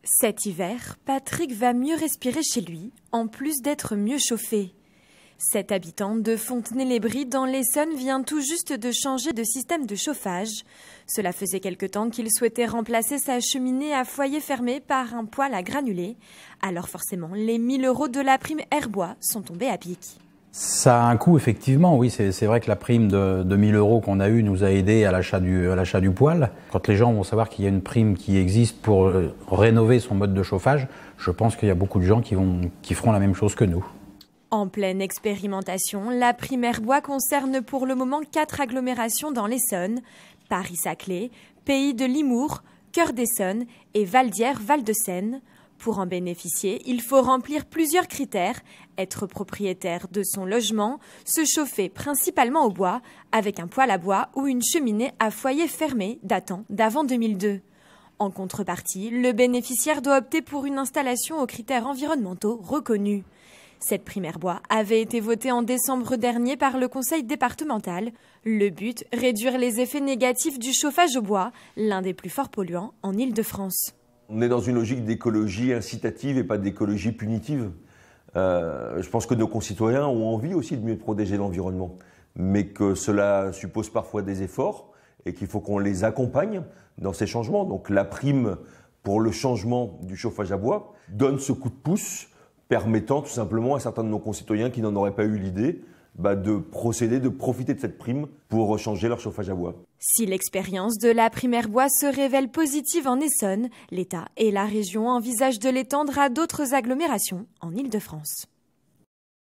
Cet hiver, Patrick va mieux respirer chez lui, en plus d'être mieux chauffé. Cet habitant de Fontenay-les-Bries dans l'Essonne vient tout juste de changer de système de chauffage. Cela faisait quelque temps qu'il souhaitait remplacer sa cheminée à foyer fermé par un poêle à granulés. Alors forcément, les 1 000 € de la prime Airbois sont tombés à pic. Ça a un coût, effectivement, oui. C'est vrai que la prime de 1 000 € qu'on a eue nous a aidé à l'achat du poêle. Quand les gens vont savoir qu'il y a une prime qui existe pour rénover son mode de chauffage, je pense qu'il y a beaucoup de gens qui feront la même chose que nous. En pleine expérimentation, la prime Airbois concerne pour le moment 4 agglomérations dans l'Essonne: Paris-Saclay, Pays de Limours, Cœur d'Essonne et Valdière-Val-de-Seine. Pour en bénéficier, il faut remplir plusieurs critères: être propriétaire de son logement, se chauffer principalement au bois, avec un poêle à bois ou une cheminée à foyer fermé datant d'avant 2002. En contrepartie, le bénéficiaire doit opter pour une installation aux critères environnementaux reconnus. Cette prime Airbois avait été votée en décembre dernier par le conseil départemental. Le but, réduire les effets négatifs du chauffage au bois, l'un des plus forts polluants en Île-de-France. On est dans une logique d'écologie incitative et pas d'écologie punitive. Je pense que nos concitoyens ont envie aussi de mieux protéger l'environnement, mais que cela suppose parfois des efforts et qu'il faut qu'on les accompagne dans ces changements. Donc la prime pour le changement du chauffage à bois donne ce coup de pouce permettant tout simplement à certains de nos concitoyens qui n'en auraient pas eu l'idée de profiter de cette prime pour changer leur chauffage à bois. Si l'expérience de la prime Airbois se révèle positive en Essonne, l'État et la région envisagent de l'étendre à d'autres agglomérations en Île-de-France.